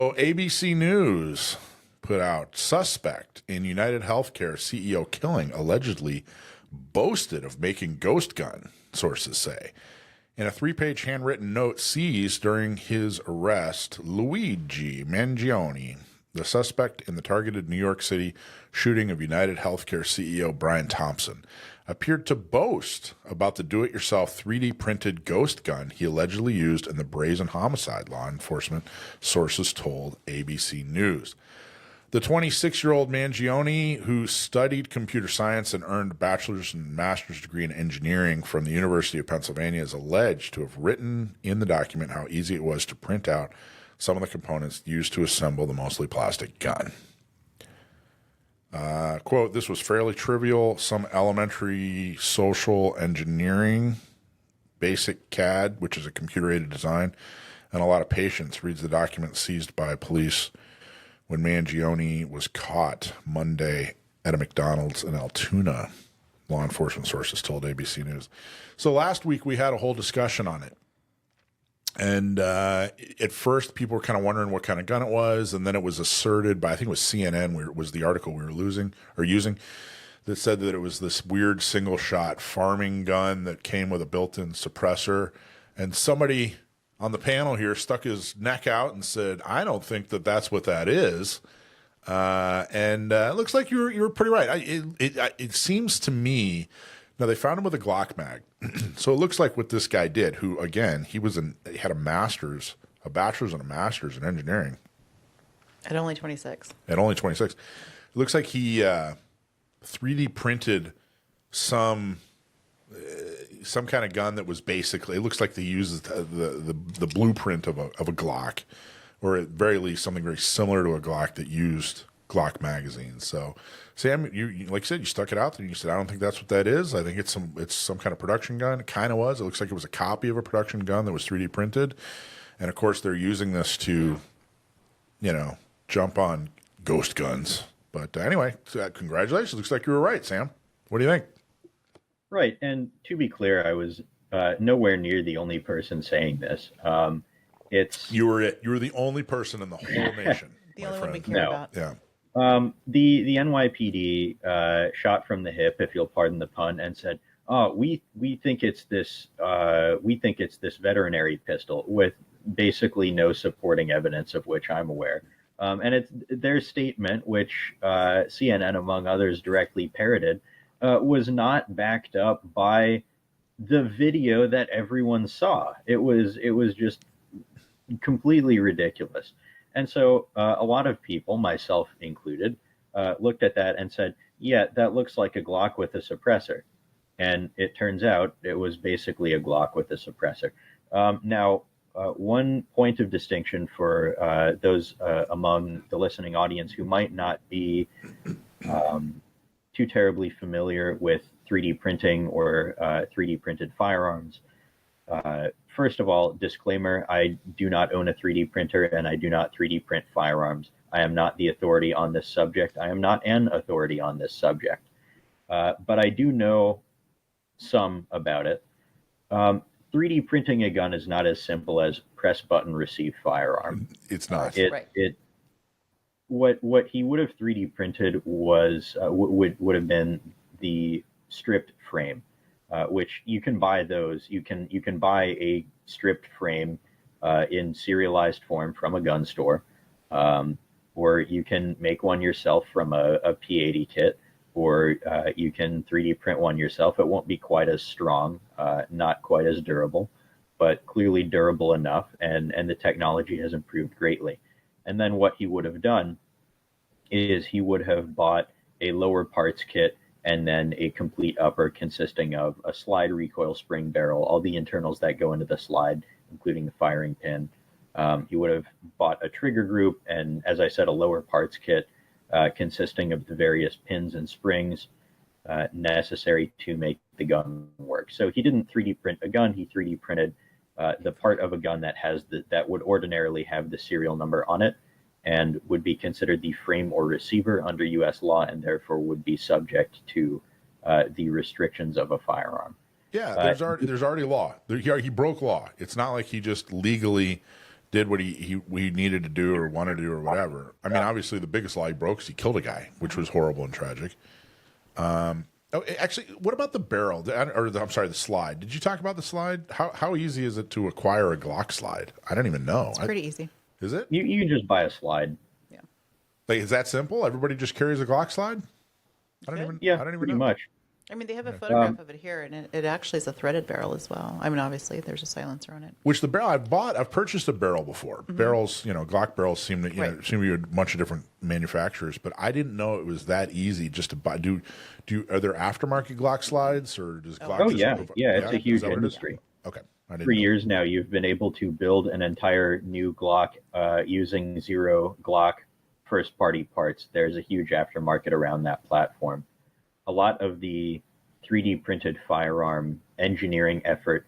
ABC News put out suspect in United Healthcare CEO killing allegedly boasted of making ghost gun, sources say. In a 3-page handwritten note seized during his arrest, Luigi Mangione, the suspect in the targeted New York City shooting of United Healthcare CEO Brian Thompson, appeared to boast about the do-it-yourself 3D printed ghost gun he allegedly used in the brazen homicide, law enforcement sources told ABC News. The 26-year-old Mangione, who studied computer science and earned a bachelor's and master's degree in engineering from the University of Pennsylvania, is alleged to have written in the document how easy it was to print out some of the components used to assemble the mostly plastic gun. Quote, this was fairly trivial, some elementary social engineering, basic CAD, which is a computer-aided design, and a lot of patience, reads the document seized by police when Mangione was caught Monday at a McDonald's in Altoona, law enforcement sources told ABC News. So last week we had a whole discussion on it. And at first people were kind of wondering what kind of gun it was, and then it was asserted by, I think it was CNN, where it was the article we were using, that said that it was this weird single-shot farming gun that came with a built-in suppressor. And somebody on the panel here stuck his neck out and said, I don't think that that's what that is. And it looks like you were pretty right. It seems to me, now they found him with a Glock mag. So it looks like what this guy did, who, again, he had a bachelor's and a master's in engineering. At only 26. At only 26. It looks like he 3D printed some kind of gun that was basically, it looks like they used the blueprint of a Glock, or at very least something very similar to a Glock that used Glock magazines. So, Sam, you like I said, you stuck it out there and you said, I don't think that's what that is. I think it's some kind of production gun. It kind of was. It looks like it was a copy of a production gun that was 3D printed. And of course they're using this to, jump on ghost guns. But anyway, congratulations. Looks like you were right, Sam. What do you think? Right. And to be clear, I was nowhere near the only person saying this. You were the only person in the whole nation. The only one we care about. Yeah. The NYPD shot from the hip, if you'll pardon the pun, and said, "Oh, we think it's this veterinary pistol," with basically no supporting evidence of which I'm aware. And it's their statement, which CNN, among others, directly parroted, was not backed up by the video that everyone saw. It was just completely ridiculous. And so a lot of people, myself included, looked at that and said, yeah, that looks like a Glock with a suppressor. And it turns out it was basically a Glock with a suppressor. Now, one point of distinction for those among the listening audience who might not be too terribly familiar with 3D printing or 3D printed firearms. First of all, disclaimer, I do not own a 3D printer and I do not 3D print firearms. I am not the authority on this subject. I am not an authority on this subject. But I do know some about it. 3D printing a gun is not as simple as press button, receive firearm. It's not. What he would have 3D printed was would have been the stripped frame. Which you can buy those. You can buy a stripped frame in serialized form from a gun store, or you can make one yourself from a P80 kit, or you can 3D print one yourself. It won't be quite as strong, not quite as durable, but clearly durable enough, and the technology has improved greatly. And then what he would have done is he would have bought a lower parts kit and then a complete upper consisting of a slide recoil spring barrel, all the internals that go into the slide, including the firing pin. He would have bought a trigger group and, as I said, a lower parts kit consisting of the various pins and springs necessary to make the gun work. So he didn't 3D print a gun, he 3D printed the part of a gun that would ordinarily have the serial number on it, and would be considered the frame or receiver under U.S. law, and therefore would be subject to the restrictions of a firearm. Yeah, there's already law. He broke law. It's not like he just legally did what he needed to do or wanted to do or whatever. I mean, obviously the biggest lie he broke is he killed a guy, which was horrible and tragic. Actually, what about the barrel? I'm sorry, the slide. Did you talk about the slide? How easy is it to acquire a Glock slide? I don't even know. It's pretty easy. Is it? You can just buy a slide. Yeah. Like, is that simple? Everybody just carries a Glock slide? I don't even Pretty know. much. I mean, they have a photograph of it here, and it actually is a threaded barrel as well. I mean, obviously, there's a silencer on it. Which the barrel I've purchased a barrel before. Barrels, Glock barrels seem to seem to be a bunch of different manufacturers, but I didn't know it was that easy just to buy. Are there aftermarket Glock slides, or does Glock? Oh yeah, it's a huge industry. Okay, For years now, you've been able to build an entire new Glock using zero Glock first-party parts. There's a huge aftermarket around that platform. A lot of the 3D printed firearm engineering effort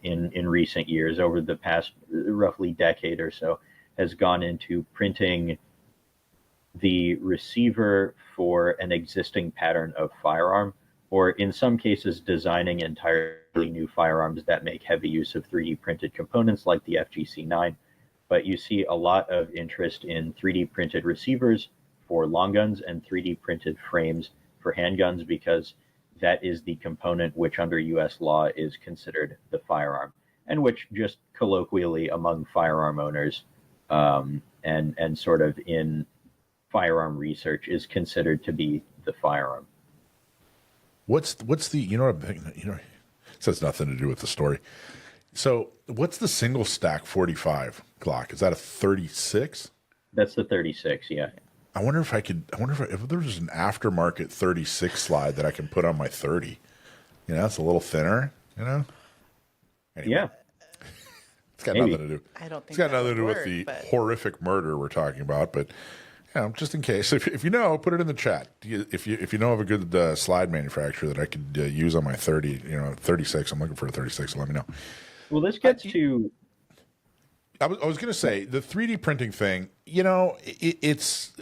in recent years, over the past roughly decade or so, has gone into printing the receiver for an existing pattern of firearm, or in some cases designing entirely new firearms that make heavy use of 3D printed components like the FGC9. But you see a lot of interest in 3D printed receivers for long guns and 3D printed frames for handguns, because that is the component which under US law is considered the firearm, and which just colloquially among firearm owners and sort of in firearm research is considered to be the firearm. What's the it has nothing to do with the story. So what's the single stack 45 Glock? Is that a 36? That's the 36, yeah. I wonder if if there's an aftermarket 36 slide that I can put on my 30. It's a little thinner, Anyway, Yeah. It's got Maybe. nothing to do. I don't think It's got that nothing to do would with the work, but- horrific murder we're talking about, but just in case, if you know, put it in the chat. If you know of a good slide manufacturer that I could use on my 30, 36. I'm looking for a 36. So let me know. Well, this gets to. I was going to say the 3D printing thing. It's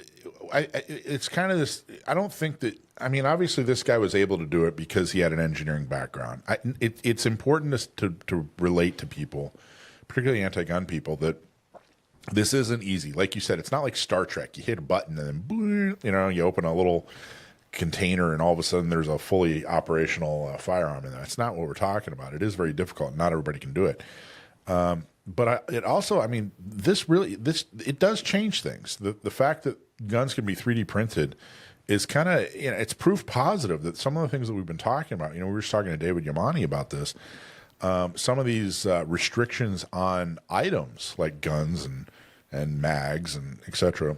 kind of this. I don't think that. I mean, obviously, this guy was able to do it because he had an engineering background. It's important to relate to people, particularly anti-gun people, that this isn't easy. Like you said, it's not like Star Trek. You hit a button and then, boom, you open a little container and all of a sudden there's a fully operational firearm in there. That's not what we're talking about. It is very difficult. Not everybody can do it. But it also, I mean, it does change things. The fact that guns can be 3D printed is kind of, it's proof positive that some of the things that we've been talking about, we were just talking to David Yamani about this. Some of these restrictions on items like guns and mags and etc.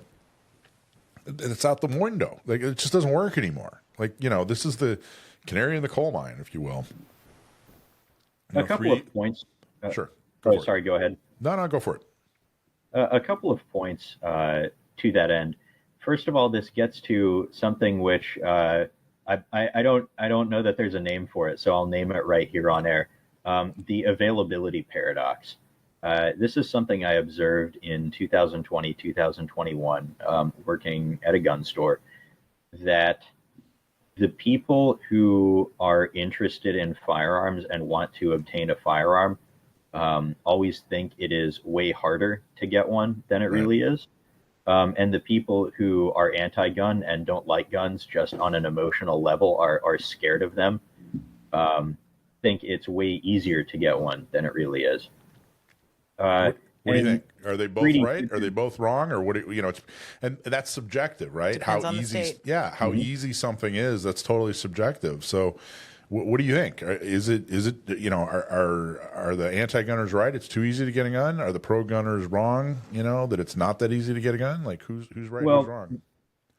It's out the window. Like, it just doesn't work anymore. Like, this is the canary in the coal mine, if you will. A couple of points. Sure. Sorry, go ahead. No, go for it. A couple of points to that end. First of all, this gets to something which I don't know that there's a name for it, so I'll name it right here on air. The availability paradox. This is something I observed in 2020, 2021, working at a gun store, that the people who are interested in firearms and want to obtain a firearm always think it is way harder to get one than it really is. And the people who are anti-gun and don't like guns just on an emotional level are scared of them, think it's way easier to get one than it really is. What do you think? Are they both 3D right? Are they both wrong? Or and that's subjective, right? Depends on the state. How easy something is, that's totally subjective. So what do you think? Is it are the anti-gunners right? It's too easy to get a gun? Are the pro-gunners wrong, that it's not that easy to get a gun? Like, who's right, Well, who's wrong?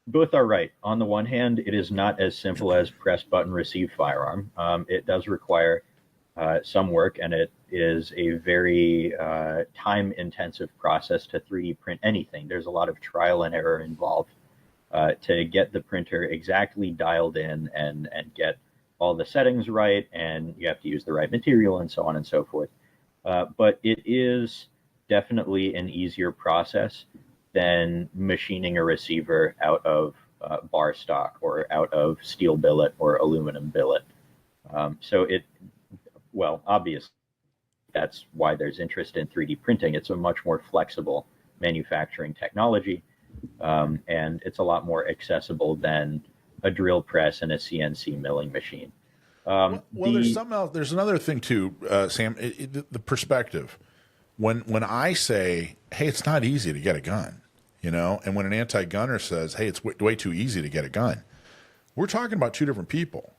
Both are right. On the one hand, it is not as simple as press button, receive firearm. It does require some work, and it is a very time-intensive process to 3D print anything. There's a lot of trial and error involved to get the printer exactly dialed in and get all the settings right, and you have to use the right material and so on and so forth. But it is definitely an easier process than machining a receiver out of bar stock or out of steel billet or aluminum billet. Obviously, that's why there's interest in 3D printing. It's a much more flexible manufacturing technology, and it's a lot more accessible than a drill press and a CNC milling machine. Well, there's something else. There's another thing too, Sam. The perspective. When I say, "Hey, it's not easy to get a gun," and when an anti-gunner says, "Hey, it's way too easy to get a gun," we're talking about two different people.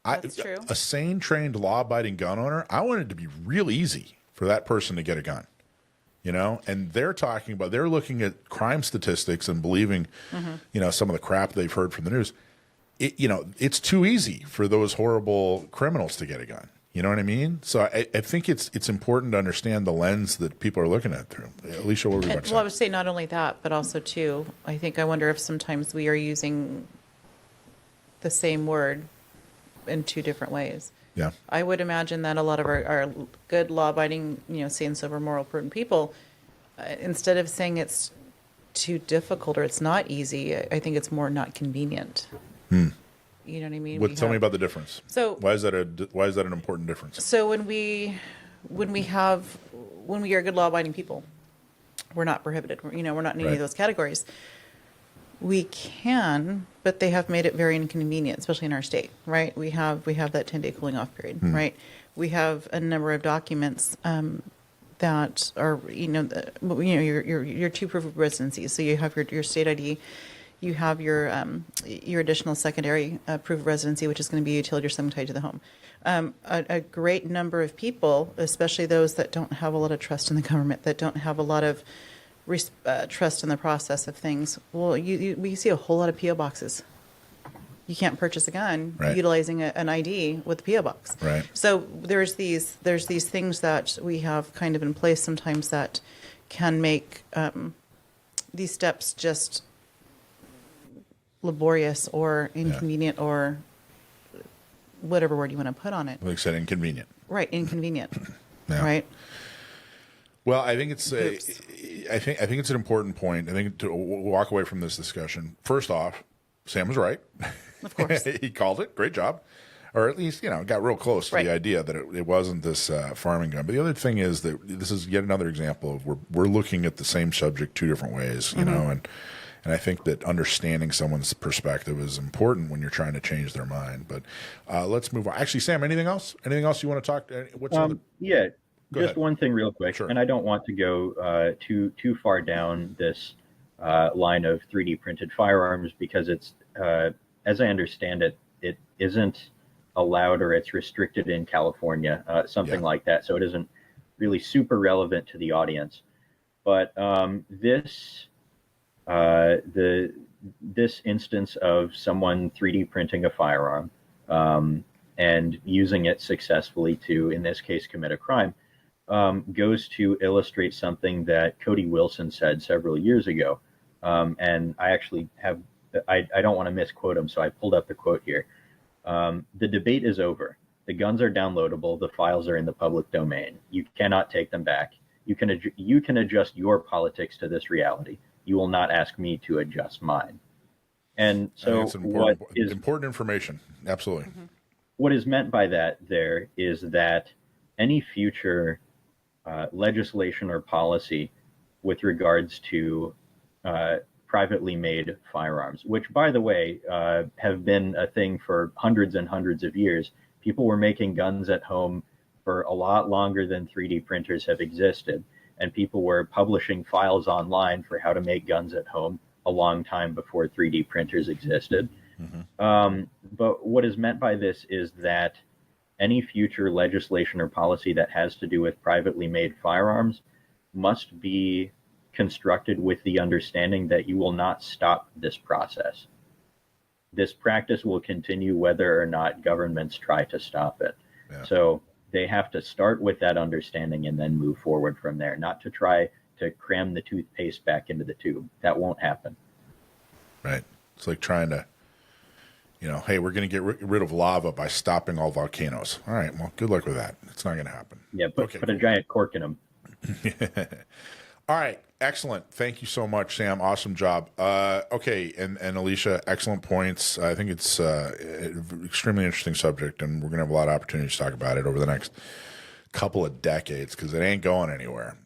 That's true. A sane, trained, law-abiding gun owner, I want it to be real easy for that person to get a gun. And they're looking at crime statistics and believing, some of the crap they've heard from the news. It's too easy for those horrible criminals to get a gun. You know what I mean? So I think it's important to understand the lens that people are looking at through. Alicia, what were you about to say? Well, I would say not only that, but also too, I wonder if sometimes we are using the same word in two different ways. Yeah. I would imagine that a lot of our good law-abiding, sane, sober, moral, prudent people, instead of saying it's too difficult or it's not easy, I think it's more not convenient. You know what I mean? Tell me about the difference. So why is that an important difference? So when we are good law-abiding people, we're not prohibited. We're not in any of those categories. We can, but they have made it very inconvenient, especially in our state, right? We have that 10-day cooling off period, right? We have a number of documents that are, your two proof of residency. So you have your state ID, you have your additional secondary proof of residency, which is going to be a utility or something tied to the home. A great number of people, especially those that don't have a lot of trust in the government, that don't have a lot of trust in the process of things. Well, we see a whole lot of PO boxes. You can't purchase a gun utilizing an ID with a PO box. Right. So there's these things that we have kind of in place sometimes that can make these steps just laborious or inconvenient or whatever word you want to put on it. Like I said, inconvenient. Right, inconvenient. Yeah. Right. Well, I think it's I think it's an important point. I think to walk away from this discussion. First off, Sam was right. Of course. He called it. Great job. Or at least, got real close to the idea that it wasn't this farming gun. But the other thing is that this is yet another example of we're looking at the same subject two different ways, you know, and I think that understanding someone's perspective is important when you're trying to change their mind. But let's move on. Actually, Sam, anything else? Anything else you want to talk? Yeah. Go Just ahead. one thing real quick, Sure. and I don't want to go too far down this line of 3D printed firearms because it's, as I understand it, it isn't allowed or it's restricted in California, something like that. So it isn't really super relevant to the audience. But this instance of someone 3D printing a firearm and using it successfully to, in this case, commit a crime, goes to illustrate something that Cody Wilson said several years ago. And I actually I don't want to misquote him, so I pulled up the quote here. The debate is over. The guns are downloadable. The files are in the public domain. You cannot take them back. You can adjust your politics to this reality. You will not ask me to adjust mine. And so important information. Absolutely. What is meant by that there is that any future legislation or policy with regards to privately made firearms, which, by the way, have been a thing for hundreds and hundreds of years. People were making guns at home for a lot longer than 3D printers have existed, and people were publishing files online for how to make guns at home a long time before 3D printers existed. But what is meant by this is that any future legislation or policy that has to do with privately made firearms must be constructed with the understanding that you will not stop this process. This practice will continue whether or not governments try to stop it. Yeah. So they have to start with that understanding and then move forward from there, not to try to cram the toothpaste back into the tube. That won't happen. Right. It's like trying to, hey, we're going to get rid of lava by stopping all volcanoes. All right, well, good luck with that. It's not going to happen. Yeah, put a giant cork in them. All right, excellent. Thank you so much, Sam. Awesome job. Okay, and Alicia, excellent points. I think it's an extremely interesting subject, and we're going to have a lot of opportunities to talk about it over the next couple of decades because it ain't going anywhere.